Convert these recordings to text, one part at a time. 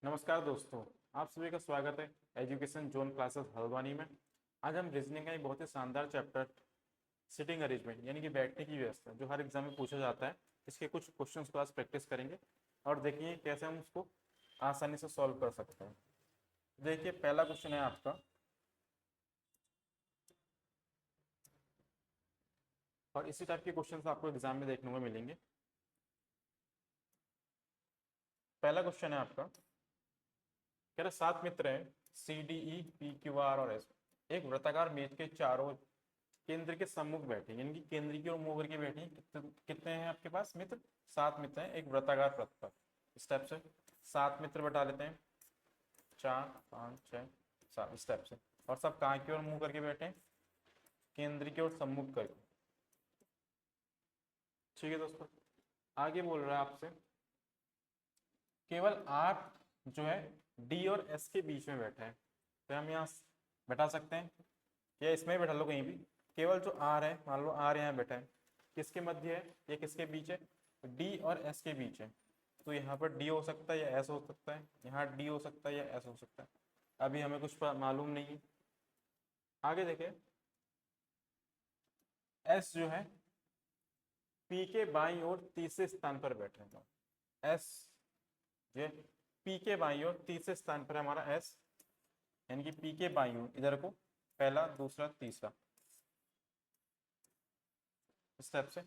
नमस्कार दोस्तों, आप सभी का स्वागत है एजुकेशन जोन क्लासेस हल्द्वानी में। आज हम रीजनिंग का एक बहुत ही शानदार चैप्टर सिटिंग अरेंजमेंट यानी कि बैठने की व्यवस्था जो हर एग्जाम में पूछा जाता है, इसके कुछ क्वेश्चंस को आज प्रैक्टिस करेंगे और देखिए कैसे हम उसको आसानी से सॉल्व कर सकते हैं। देखिए पहला क्वेश्चन है आपका, और इसी टाइप के क्वेश्चन आपको एग्जाम में देखने को मिलेंगे। पहला क्वेश्चन है आपका, कह रहा 7 मित्र हैं C D E P Q R और एस, एक वृत्ताकार मेज के चारों केंद्र के सम्मुख बैठे, यानी कि केंद्र की ओर मुंह करके बैठे। कितने हैं आपके पास मित्र? 7 मित्र हैं एक वृत्ताकार पथ पर। स्टेप से 7 मित्र बता लेते हैं, 4 5 6 7 स्टेप से। और सब कहाँ की ओर मुंह करके बैठे हैं? केंद्र की ओर सम्मुख करके। ठीक है दोस्तों, आगे बोल रहा है आपसे, केवल आर जो है डी और एस के बीच में बैठा है। तो हम यहाँ बैठा सकते हैं या इसमें बैठा लो कहीं भी। केवल जो आर है, मान लो आर यहाँ बैठा है, किसके मध्य है? ये किसके बीच है? डी और एस के बीच है। तो यहाँ पर डी हो सकता है या एस हो सकता है, यहाँ डी हो सकता है या एस हो सकता है। अभी हमें कुछ मालूम नहीं है। आगे देखें, एस जो है पी के बाईं ओर तीसरे स्थान पर बैठे हैं। एस जो है पी के बाईं ओर तीसरे स्थान पर है हमारा एस, यानी कि पी के बाईं ओर इधर को पहला दूसरा तीसरा स्टेप से।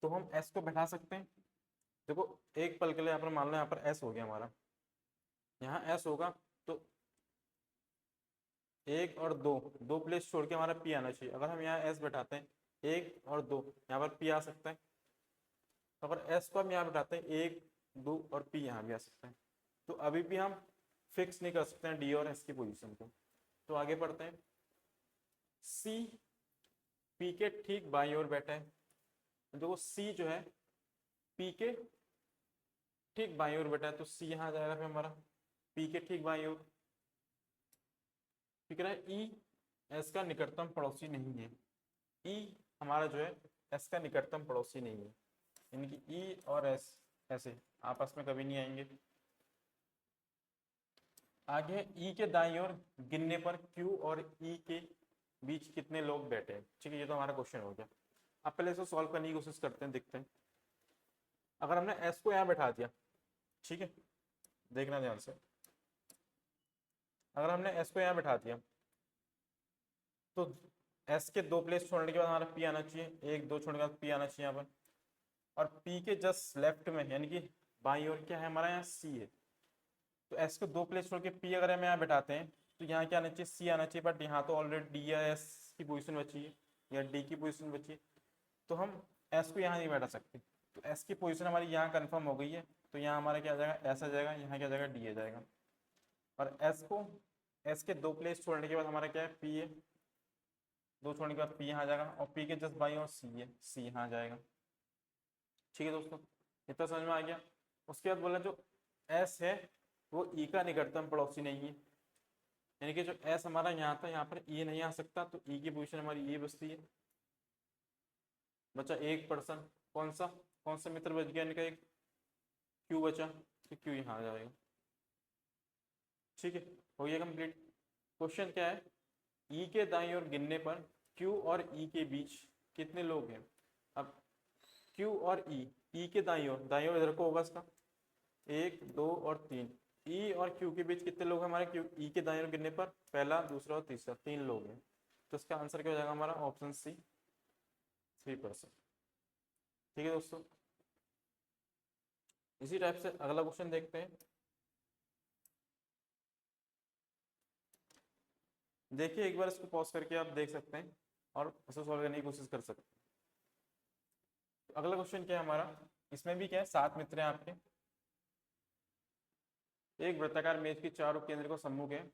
तो हम एस को बैठा सकते हैं। देखो एक पल के लिए यहाँ पर मान लो यहाँ पर एस हो गया हमारा, यहाँ एस होगा तो एक और दो, दो प्लेस छोड़ के हमारा पी आना चाहिए। अगर हम यहाँ एस बैठाते हैं एक और दो, यहाँ पर पी आ सकता है। अगर एस को हम यहाँ बैठाते हैं एक दो और पी यहाँ भी आ सकता है। तो अभी भी हम फिक्स नहीं कर सकते हैं डी और एस की पोजीशन को। तो आगे बढ़ते हैं, सी पी के ठीक बाईं ओर बैठा है। देखो सी जो है पी के ठीक बाईं ओर बैठा है, तो सी यहाँ आ जाएगा फिर हमारा पी के ठीक बाईं ओर। ठीक है, ई एस का निकटतम पड़ोसी नहीं है। ई हमारा जो है एस का निकटतम पड़ोसी नहीं है, यानी कि ई और एस ऐसे आपस में कभी नहीं आएंगे। आगे ई के दाईं ओर गिनने पर क्यू और ई के बीच कितने लोग बैठे हैं। ठीक है, ये तो हमारा क्वेश्चन हो गया। अब पहले इसको सॉल्व करने की कोशिश करते हैं, देखते हैं। अगर हमने एस को यहाँ बैठा दिया, ठीक है, देखना ध्यान से। अगर हमने एस को यहाँ बैठा दिया तो एस के दो प्लेस छोड़ने के बाद हमारा पी आना चाहिए, एक दो छोड़ने के बाद पी आना चाहिए यहाँ पर। और पी के जस्ट लेफ्ट में यानी कि बाईं ओर क्या है हमारा? यहाँ सी है। तो एस को दो प्लेस छोड़ के पी अगर हम यहाँ बैठाते हैं तो यहाँ क्या आना चाहिए? सी आना चाहिए। बट यहाँ तो ऑलरेडी डी या एस की पोजीशन बची है या डी की पोजीशन बची है, तो हम एस को यहाँ नहीं बैठा सकते। तो एस की पोजीशन हमारी यहाँ कंफर्म हो गई है। तो यहाँ हमारा क्या आ जाएगा? एस आ जाएगा। यहाँ क्या आ जाएगा? डी आ जाएगा। और एस को, एस के दो प्लेस छोड़ने के बाद हमारा क्या है? पी है। दो छोड़ने के बाद पी यहाँ आ जाएगा, और पी के जस्ट बाई और सी है, सी यहाँ आ जाएगा। ठीक है दोस्तों, इतना समझ में आ गया। उसके बाद बोला जो एस है वो ई का निकटतम पड़ोसी नहीं है, यानी कि जो एस हमारा यहाँ था यहाँ पर ई नहीं आ सकता, तो ई की पोजीशन हमारी ये बचती है। बचा एक पर्सन, कौन सा मित्र बच गया इनका? एक क्यू बचा, तो क्यू यहाँ आ जाएगा। ठीक है, हो गया कंप्लीट। क्वेश्चन क्या है? ई के दाईं ओर गिनने पर क्यू और ई के बीच कितने लोग हैं? अब क्यू और ई के दाईं ओर इधर को होगा इसका, एक दो और तीन। ई और क्यू के बीच कितने लोग हैं हमारे? क्यू ई के दाईं ओर गिनने पर पहला दूसरा और तीसरा, तीन लोग हैं। तो इसका आंसर क्या हो जाएगा हमारा? Option C, 3%। ठीक है दोस्तों, इसी टाइप से अगला क्वेश्चन देखते हैं। देखिए एक बार इसको पॉज करके आप देख सकते हैं और इसे सॉल्व करने की कोशिश कर सकते हैं। तो अगला क्वेश्चन क्या है हमारा? इसमें भी क्या है? 7 मित्र हैं आपके, एक वृत्ताकार मेज के चारों केंद्र को सम्मुख है।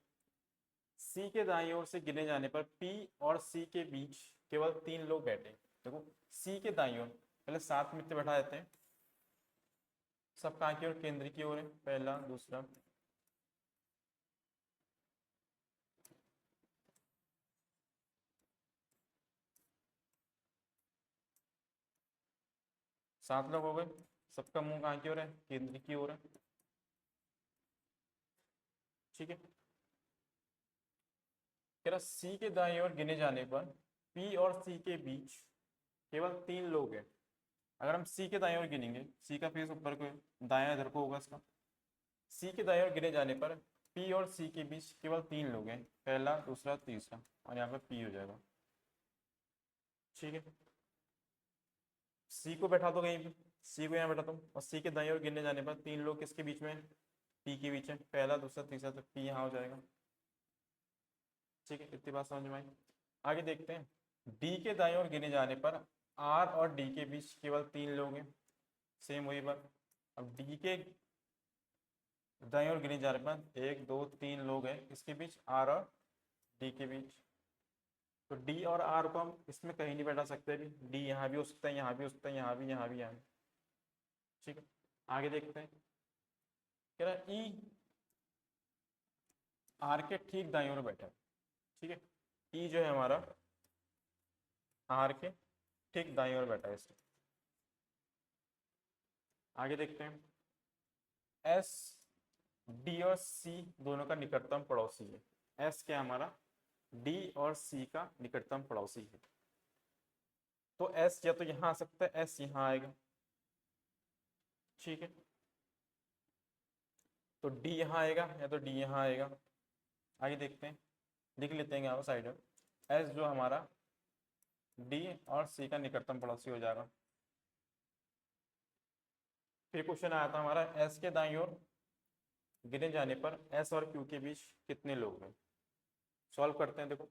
सी के दाईं ओर से गिने जाने पर पी और सी के बीच केवल 3 लोग बैठे। देखो सी के दाईं ओर पहले 7 मित्र बैठा देते हैं। सब कहाँ की ओर? केंद्र की ओर है, पहला दूसरा। सात लोग हो गए। सबका मुंह कहाँ की ओर है? केंद्र की ओर है। ठीक है। कह रहा सी के दाईं ओर गिने जाने पर पी और सी के बीच केवल 3 लोग हैं। अगर हम सी के दाईं ओर गिनेंगे, सी का फेस ऊपर को दायां इधर को होगा इसका, सी के दाईं ओर गिने जाने पर पी और सी के बीच केवल 3 लोग हैं, पहला दूसरा तीसरा, और यहाँ पे पी हो जाएगा। ठीक है, सी को बैठा दो कहीं पे, सी को यहाँ बैठा दो, और सी के दाईं ओर गिनने जाने पर 3 लोग किसके बीच में, पी के बीच में, पहला दूसरा तीसरा, तो पी यहाँ हो जाएगा। ठीक है, इतनी बात समझ में आई। आगे देखते हैं, डी के दाईं ओर गिने जाने पर आर और डी के बीच केवल 3 लोग हैं, सेम वही बात। अब डी के दाईं ओर गिने जाने पर 1 2 3 लोग हैं इसके बीच, आर और डी के बीच। तो डी और आर को हम इसमें कहीं नहीं बैठा सकते भी, डी यहाँ भी हो सकता है, यहाँ भी हो सकता है, यहाँ भी, यहाँ भी, यहाँ भी। ठीक है, आगे देखते हैं, कह रहा है ई आर के ठीक दाईं ओर बैठा है। ठीक है, ई जो है हमारा आर के ठीक दाईं ओर बैठा है इसके। आगे देखते हैं, एस डी और सी दोनों का निकटतम पड़ोसी है। एस क्या हमारा, डी और सी का निकटतम पड़ोसी है। तो एस या तो यहां आ सकता है, एस यहां आएगा। ठीक है, तो डी यहां आएगा या तो डी यहां आएगा। आगे देखते हैं, लिख लेते हैं यहाँ पर साइड में, एस जो हमारा डी और सी का निकटतम पड़ोसी हो जाएगा। फिर क्वेश्चन आया था हमारा, एस के दाईं ओर गिने जाने पर एस और क्यू के बीच कितने लोग हैं। सॉल्व करते हैं, देखो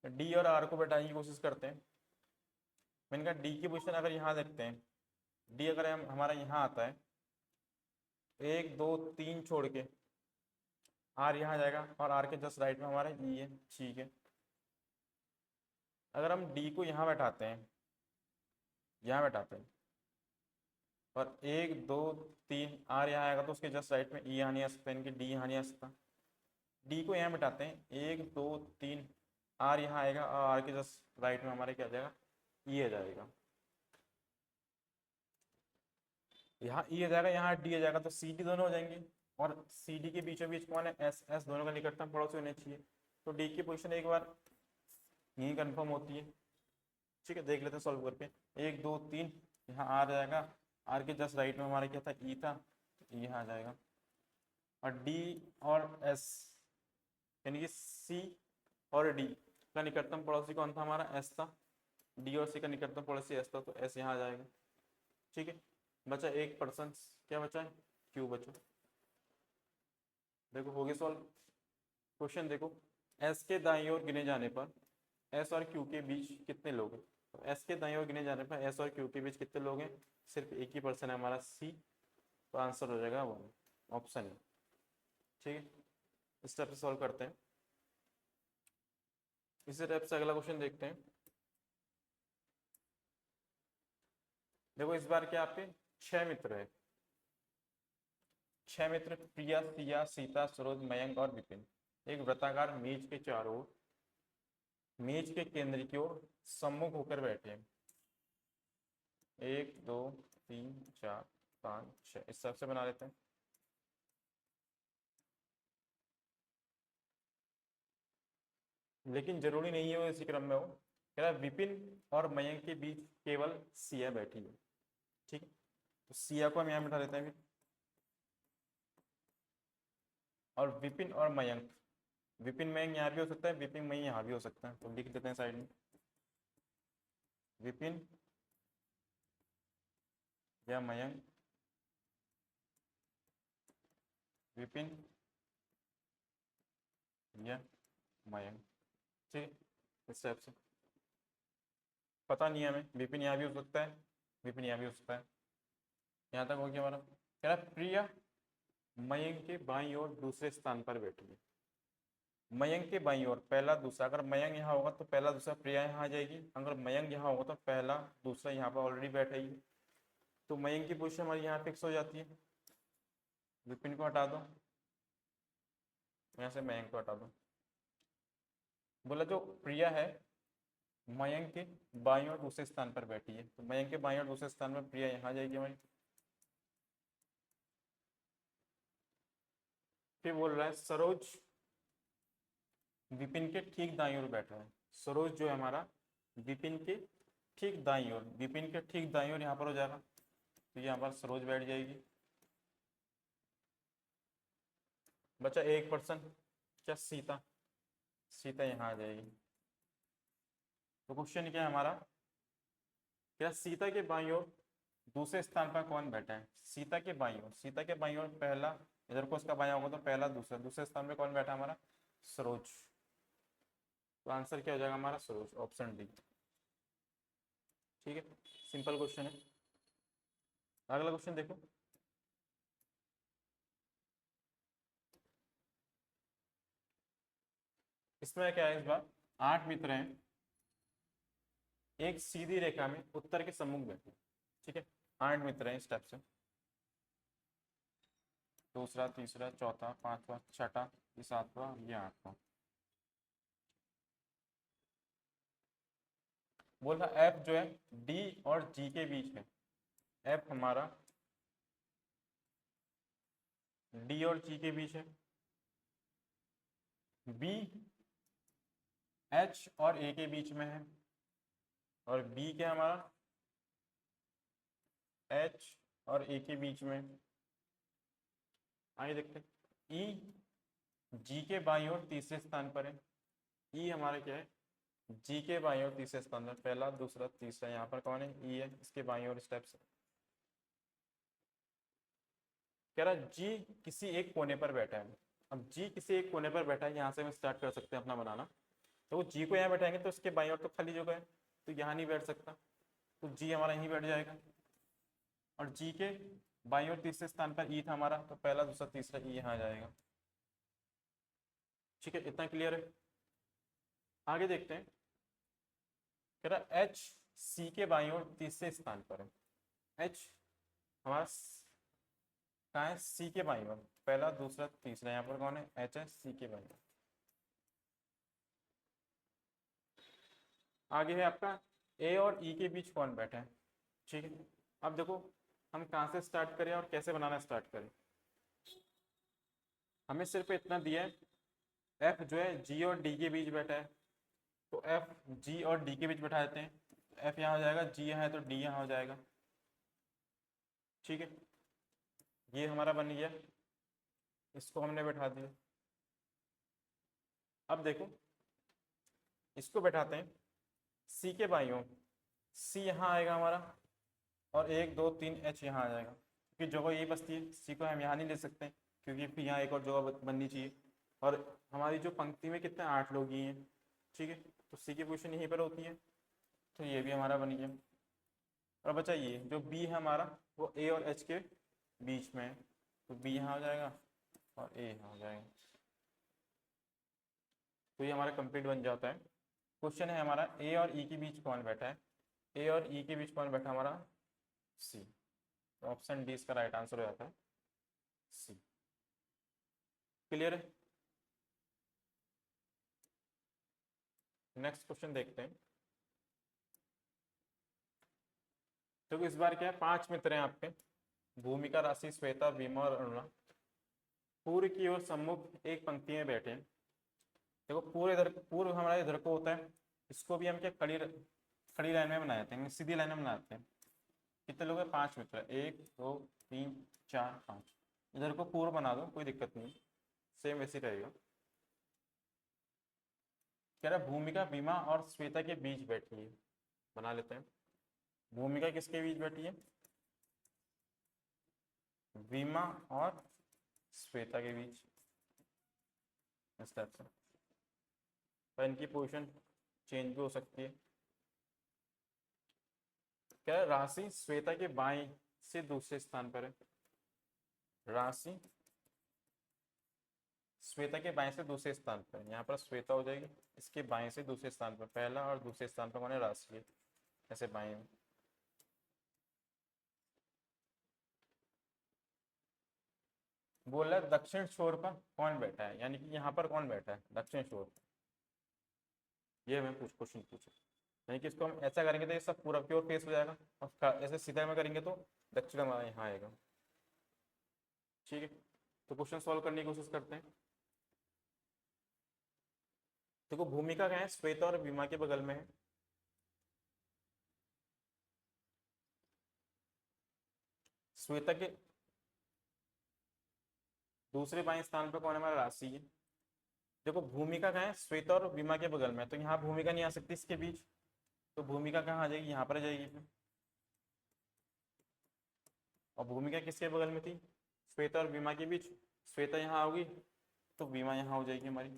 डी और आर को बैठाने की कोशिश करते हैं। मैंने कहा डी की पोजीशन अगर यहाँ देखते हैं, डी अगर हमारा यहाँ आता है, 1 2 3 छोड़ के आर यहाँ जाएगा, और आर के जस्ट राइट में हमारा ई है। ठीक है, अगर हम डी को यहाँ बैठाते हैं, यहाँ बैठाते हैं, और 1 2 3 आर यहाँ आएगा, तो उसके जस्ट राइट में ई यहाँ नहीं आ सकता, इनके डी यहाँ नहीं आ सकता। डी को यहाँ बैठाते हैं, 1 2 3 आर यहाँ आएगा, और आर के जस्ट राइट में हमारे क्या आ जाएगा, ई आ जाएगा। यहाँ ई आ जाएगा, यहाँ डी आ जाएगा, तो सी डी दोनों हो जाएंगे, और सी डी के बीचों बीच कौन है, एस एस दोनों का निकटतम पड़ोसी होने चाहिए। तो डी की पोजीशन एक बार यही कंफर्म होती है। ठीक है, देख लेते हैं सॉल्व करके, 1 2 3 यहाँ आ जाएगा, आर के जस्ट राइट में हमारा क्या था, ई था, तो यहाँ आ जाएगा। और डी और एस यानी कि सी और डी का निकटतम पड़ोसी कौन था, हमारा एस था। डी और सी का निकटतम पड़ोसी एस था, तो एस यहाँ आ जाएगा। ठीक है, बचा एक पर्सन, क्या बचा है, क्यू बचा। देखो हो गया सॉल्व। क्वेश्चन देखो, एस के दाईं ओर गिने जाने पर एस और क्यू के बीच कितने लोग हैं। तो एस के दाईं ओर गिने जाने पर एस और क्यू के बीच कितने लोग हैं, सिर्फ एक ही पर्सन है हमारा, सी। तो आंसर हो जाएगा वो ऑप्शन है। ठीक है, इस स्टेप से सॉल्व करते हैं। इसी स्टेप से अगला क्वेश्चन देखते हैं। देखो इस बार क्या आपके 6 मित्र है, 6 मित्र, प्रिया सिया सीता सरोज मयंक और विपिन एक वृत्ताकार मेज के चारों ओर, मेज के केंद्र की ओर सम्मुख होकर बैठे हैं। 1 2 3 4 5 6 इस हिसाब से बना लेते हैं। लेकिन जरूरी नहीं है वो इसी क्रम में हो, कह रहा है विपिन और मयंक के बीच केवल सिया बैठी है। ठीक है, तो सिया को हम यहाँ बैठा लेते हैं फिर, और विपिन और मयंक, विपिन मयंक यहाँ भी हो सकता है, विपिन मयंक यहाँ भी हो सकता है, तो लिख देते हैं साइड में, विपिन या मयंक, विपिन या मयंक। ठीक, इस टाइप से पता नहीं है हमें, विपिन यहाँ भी हो सकता है, विपिन यहाँ भी हो सकता है। यहाँ तक हो गया हमारा। कह रहा प्रिया मयंक के बाईं ओर दूसरे स्थान पर बैठी है। मयंक के बाईं ओर पहला दूसरा, अगर मयंक यहाँ होगा तो पहला दूसरा प्रिया यहाँ आ जाएगी, अगर मयंक यहाँ होगा तो पहला दूसरा यहाँ पर ऑलरेडी बैठा ही है, तो मयंक की पोजीशन हमारी यहाँ फिक्स हो जाती है। विपिन को हटा दो, यहाँ से मयंक को हटा दो। बोला जो प्रिया है मयंक के बाईं ओर दूसरे स्थान पर बैठी है, तो मयंक के बाईं ओर दूसरे स्थान पर प्रिया यहाँ जाएगी हमारी। फिर बोल रहा है सरोज विपिन के ठीक दाईं ओर बैठा है। सरोज जो है हमारा विपिन के ठीक दाईं ओर, विपिन के ठीक दाईं ओर यहाँ पर हो जाएगा, तो यहाँ पर सरोज बैठ जाएगी। बचा एक पर्सन, क्या सीता, सीता यहाँ आ जाएगी। तो क्वेश्चन क्या है हमारा, क्या सीता के बाईं ओर दूसरे स्थान पर कौन बैठा है। सीता के बाईं ओर, सीता के बाईं ओर पहला, इधर को उसका बायां होगा तो पहला दूसरा, दूसरे स्थान पे कौन बैठा हमारा, सरोज। तो आंसर क्या हो जाएगा हमारा, सरोज, ऑप्शन डी। ठीक है, सिंपल क्वेश्चन है। अगला क्वेश्चन देखो, इसमें क्या है, इस बार 8 मित्र हैं, एक सीधी रेखा में उत्तर के सम्मुख बैठे। ठीक है, 8 मित्र हैं इस टाइप से, दूसरा, तीसरा, चौथा, पांचवा, छठा, ये सातवां, ये आठवां। बोल रहा एफ जो है डी और जी के बीच है। एफ हमारा डी और जी के बीच है। बी एच और ए के बीच में है। और बी क्या हमारा, एच और ए के बीच में। आइए देखते हैं, ई जी के बाईं ओर तीसरे स्थान पर है। ई हमारा क्या है, जी के बाईं ओर तीसरे स्थान पर, पहला, दूसरा, तीसरा, यहाँ पर कौन है, ई है, इसके बाईं ओर स्टेप से। कह रहा जी किसी एक कोने पर बैठा है। अब जी किसी एक कोने पर बैठा है, यहाँ से हम स्टार्ट कर सकते हैं अपना बनाना। तो वो जी को यहाँ बैठाएंगे तो उसके बाईं ओर तो खाली जगह है, तो यहाँ नहीं बैठ सकता, तो जी हमारा यहीं बैठ जाएगा। और जी के बाईं ओर तीसरे स्थान पर ई था हमारा, तो पहला, दूसरा, तीसरा, ई यहाँ आ जाएगा। ठीक है, इतना क्लियर है। आगे देखते हैं, कह रहा एच सी के बाईं ओर तीसरे स्थान पर है। एच हमारा कहाँ है, सी के बाईं ओर, पहला, दूसरा, तीसरा, यहाँ पर कौन है, एच है सी के बाईं ओर। आगे है आपका ए और ई के बीच कौन बैठा है। ठीक है, अब देखो हम कहाँ से स्टार्ट करें और कैसे बनाना स्टार्ट करें। हमें सिर्फ इतना दिया है, एफ जो है जी और डी के बीच बैठा है, तो एफ जी और डी के बीच बैठा देते हैं। एफ यहाँ हो जाएगा, जी यहाँ है तो डी यहाँ हो जाएगा। ठीक है, ये हमारा बन गया, इसको हमने बैठा दिया। अब देखो इसको बैठाते हैं सी के बाईं ओर, सी यहाँ आएगा हमारा, और 1 2 3 एच यहाँ आ जाएगा, क्योंकि जगह यही बचती है, सी को हम यहाँ नहीं ले सकते क्योंकि फिर यहाँ एक और जगह बननी चाहिए, और हमारी जो पंक्ति में कितने 8 लोग ही हैं। ठीक है, तो सी की पोजीशन यहीं पर होती है, तो ये भी हमारा बन गया। और बचा ये जो बी है हमारा, वो ए और एच के बीच में है, तो बी यहाँ हो जाएगा और ए यहाँ हो जाएगा। तो ये हमारा कंप्लीट बन जाता है। क्वेश्चन है हमारा ए और ई के बीच कौन बैठा है। ए और ई के बीच कौन बैठा हमारा, सी। तो ऑप्शन डी इसका राइट आंसर हो जाता है, सी। क्लियर है। नेक्स्ट क्वेश्चन देखते हैं। तो इस बार क्या है, 5 मित्र हैं आपके, भूमिका, राशि, श्वेता, भीमा और अरुणा। पूर्व की ओर सम्मुख एक पंक्ति में बैठे हैं। देखो पूर्व इधर, पूर्व हमारा इधर को होता है, इसको भी हम क्या खड़ी खड़ी लाइन में बनाते हैं, सीधी लाइन में बनाते हैं। कितने लोग हैं, 5 मित्र, 1 2 3 4 5। इधर को पूर्व बना दो, कोई दिक्कत नहीं, सेम वैसे रहेगा। कह रहा भूमिका भीमा और श्वेता के बीच बैठी है, बना लेते हैं। भूमिका किसके बीच बैठी है, भीमा और श्वेता के बीच, इस टाइप से। तो इनकी पोजीशन चेंज भी हो सकती है। क्या राशि श्वेता के बाएं से दूसरे स्थान पर है, राशि श्वेता के बाएं से दूसरे स्थान पर, यहाँ पर श्वेता हो जाएगी, इसके बाएं से दूसरे स्थान पर, पहला और दूसरे स्थान पर कौन है, राशि है, ऐसे बाएं में। बोल रहा है दक्षिण छोर पर कौन बैठा है, यानी कि यहाँ पर कौन बैठा है दक्षिण छोर पर, ये हमें क्वेश्चन पूछे। यानी कि इसको हम ऐसा करेंगे तो ये सब पूरब की ओर फेस हो जाएगा, और ऐसे सीधा में करेंगे तो दक्षिण हमारा यहाँ आएगा। ठीक है, तो क्वेश्चन सॉल्व करने की कोशिश करते हैं। देखो भूमिका क्या है, श्वेता और बीमा के बगल में है। श्वेता के दूसरे बाएं स्थान पर कौन है, हमारा राशि है। देखो भूमिका क्या है, श्वेता और बीमा के बगल में है, तो यहाँ भूमिका नहीं आ सकती इसके बीच, तो भूमिका कहाँ आ जाएगी, यहाँ पर आ जाएगी फिर। और भूमिका किसके बगल में थी, श्वेता और बीमा के बीच, श्वेता यहाँ होगी तो बीमा यहाँ हो जाएगी हमारी।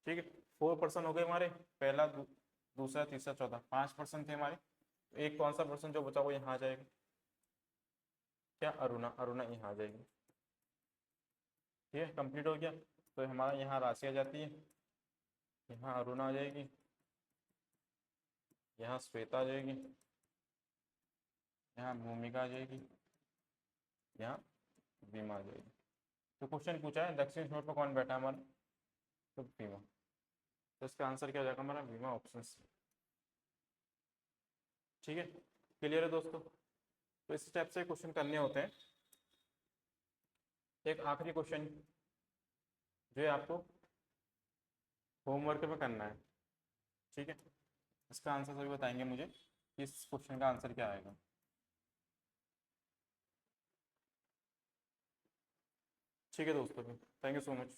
ठीक है, 4% हो गए हमारे, पहला दूसरा तीसरा चौथा, 5% थे हमारे, तो एक कौन सा पर्सन जो बचा वो यहाँ आ जाएगा, क्या, अरुणा, अरुणा यहाँ आ जाएगी। ठीक है, कंप्लीट हो गया। तो हमारा यहाँ राशि आ जाती है, यहाँ अरुणा आ जाएगी, यहाँ श्वेता आ जाएगी, यहाँ भूमिका आ जाएगी, यहाँ बीमा आ जाएगी। तो क्वेश्चन पूछा है दक्षिण छोर पर कौन बैठा है हमारा, तो बीमा। तो इसका आंसर क्या हो जाएगा हमारा, बीमा, ऑप्शन सी। ठीक है, क्लियर है दोस्तों। तो इस स्टेप से क्वेश्चन करने होते हैं। एक आखिरी क्वेश्चन जो है आपको होमवर्क में करना है। ठीक है, इसका आंसर सभी बताएंगे मुझे कि इस क्वेश्चन का आंसर क्या आएगा। ठीक है दोस्तों, थैंक यू सो मच।